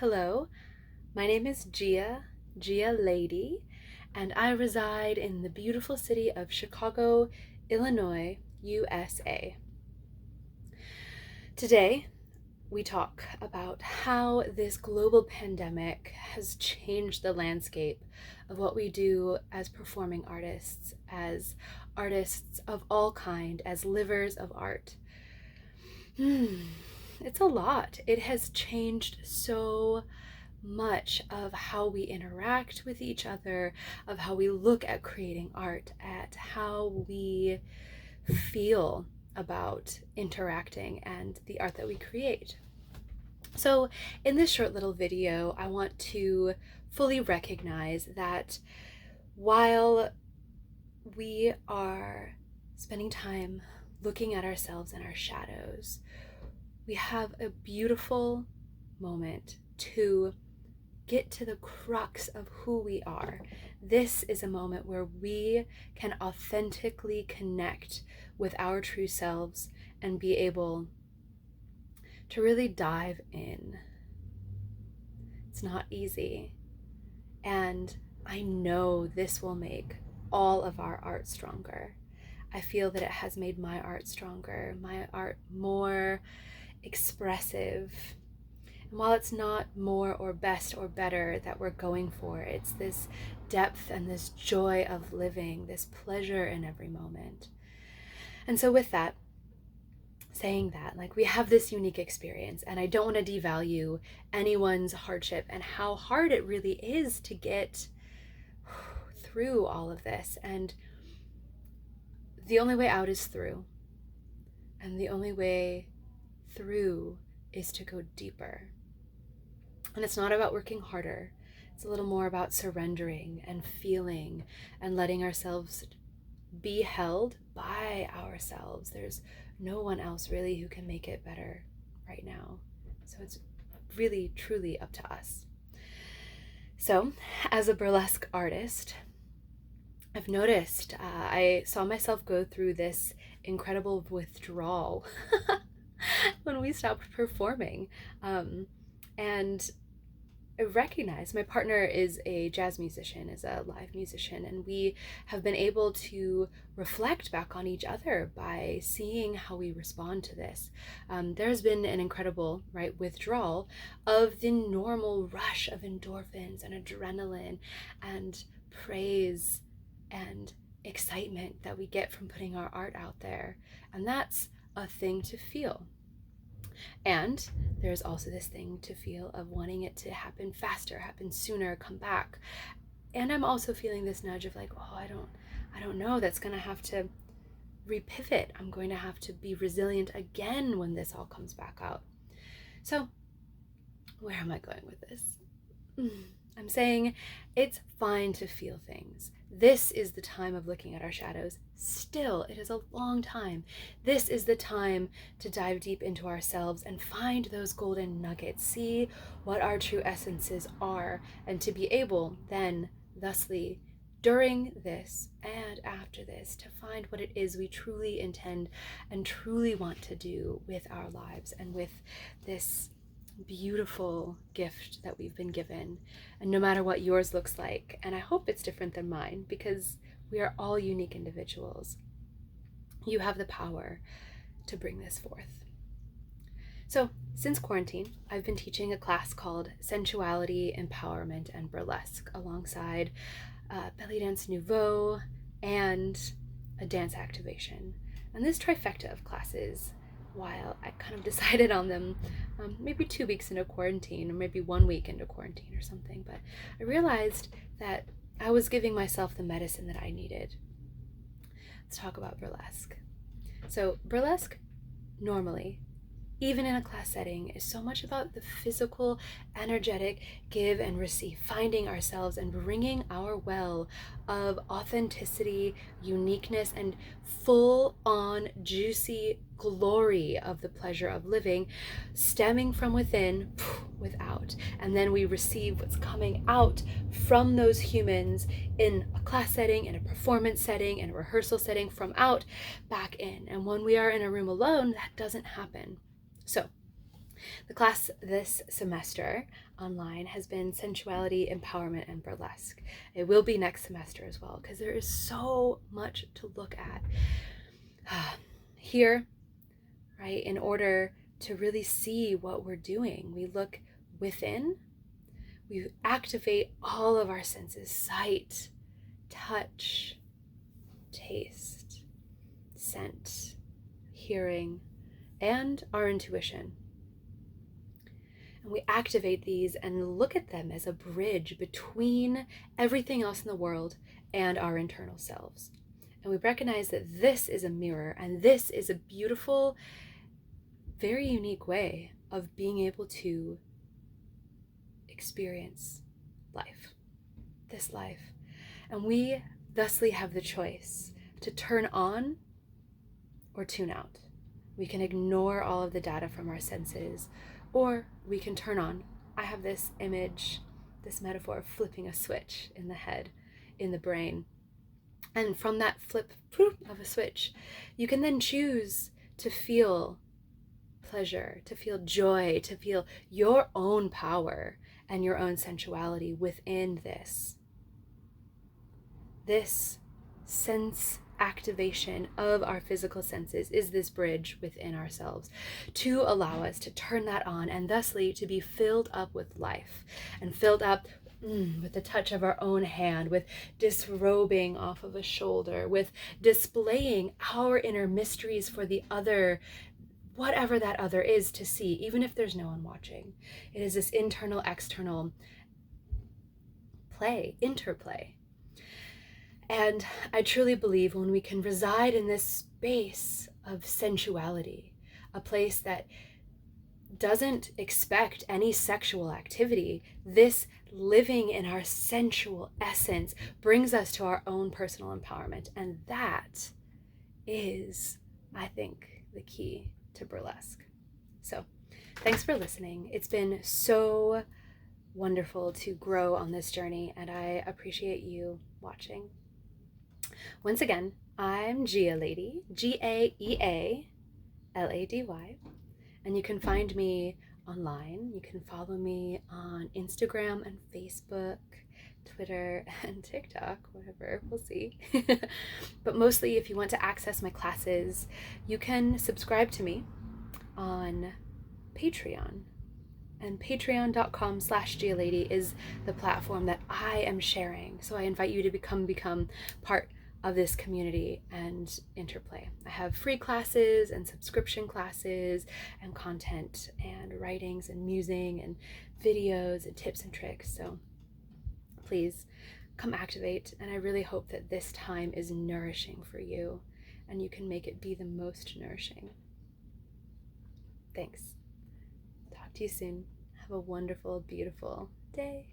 Hello, my name is Gaea Lady, and I reside in the beautiful city of Chicago, Illinois, USA. Today, we talk about how this global pandemic has changed the landscape of what we do as performing artists, as artists of all kind, as livers of art. It's a lot. It has changed so much of how we interact with each other, of how we look at creating art, at how we feel about interacting and the art that we create. So in this short little video, I want to fully recognize that while we are spending time looking at ourselves and our shadows, we have a beautiful moment to get to the crux of who we are. This is a moment where we can authentically connect with our true selves and be able to really dive in. It's not easy, and I know this will make all of our art stronger. I feel that it has made my art stronger, my art more expressive. And while it's not more or best or better that we're going for, it's this depth and this joy of living, this pleasure in every moment. And so with that, saying that, we have this unique experience, and I don't want to devalue anyone's hardship and how hard it really is to get through all of this. And the only way out is through. And the only way through is to go deeper. And it's not about working harder. It's a little more about surrendering and feeling and letting ourselves be held by ourselves. There's no one else really who can make it better right now. So it's really, truly up to us. So as a burlesque artist, I've noticed I saw myself go through this incredible withdrawal when we stopped performing. And I recognize my partner is a jazz musician, is a live musician, and we have been able to reflect back on each other by seeing how we respond to this. There's been an incredible, withdrawal of the normal rush of endorphins and adrenaline and praise and excitement that we get from putting our art out there. And that's a thing to feel. And there's also this thing to feel of wanting it to happen faster, happen sooner, come back. And I'm also feeling this nudge of I don't know, that's gonna have to repivot. I'm going to have to be resilient again when this all comes back out. So where am I going with this? I'm saying it's fine to feel things. This is the time of looking at our shadows. Still, it is a long time. This is the time to dive deep into ourselves and find those golden nuggets, see what our true essences are, and to be able then, thusly, during this and after this, to find what it is we truly intend and truly want to do with our lives and with this beautiful gift that we've been given. And no matter what yours looks like, and I hope it's different than mine, because we are all unique individuals, you have the power to bring this forth. So since quarantine, I've been teaching a class called Sensuality, Empowerment, and Burlesque alongside belly dance nouveau and a dance activation. And this trifecta of classes, while I kind of decided on them maybe 2 weeks into quarantine, or maybe 1 week into quarantine or something, but I realized that I was giving myself the medicine that I needed. Let's talk about burlesque. So burlesque, normally, even in a class setting, is so much about the physical, energetic give and receive, finding ourselves and bringing our well of authenticity, uniqueness, and full-on juicy glory of the pleasure of living, stemming from within, without. And then we receive what's coming out from those humans in a class setting, in a performance setting, in a rehearsal setting, from out, back in. And when we are in a room alone, that doesn't happen. So The class this semester online has been Sensuality, Empowerment, and Burlesque. It will be next semester as well, because there is so much to look at here, right? In order to really see what we're doing, we look within, we activate all of our senses: sight, touch, taste, scent, hearing, and our intuition. And we activate these and look at them as a bridge between everything else in the world and our internal selves. And we recognize that this is a mirror, and this is a beautiful, very unique way of being able to experience life, this life. And we thusly have the choice to turn on or tune out. We can ignore all of the data from our senses, or we can turn on. I have this image, this metaphor of flipping a switch in the head, in the brain. And from that flip of a switch, you can then choose to feel pleasure, to feel joy, to feel your own power and your own sensuality within this. This sense activation of our physical senses is this bridge within ourselves to allow us to turn that on, and thusly to be filled up with life, and filled up with the touch of our own hand, with disrobing off of a shoulder, with displaying our inner mysteries for the other, whatever that other is, to see, even if there's no one watching. It is this internal, external play, interplay. And I truly believe when we can reside in this space of sensuality, a place that doesn't expect any sexual activity, this living in our sensual essence brings us to our own personal empowerment. And that is, I think, the key to burlesque. So thanks for listening. It's been so wonderful to grow on this journey, and I appreciate you watching. Once again, I'm Gaea Lady, Gaealady, and you can find me online. You can follow me on Instagram and Facebook, Twitter, and TikTok, whatever, we'll see. But mostly, if you want to access my classes, you can subscribe to me on Patreon. And patreon.com/gaealady is the platform that I am sharing. So I invite you to become part of this community and interplay. I have free classes and subscription classes and content and writings and musing and videos and tips and tricks. So please come activate. And I really hope that this time is nourishing for you and you can make it be the most nourishing. Thanks. Talk to you soon. Have a wonderful, beautiful day.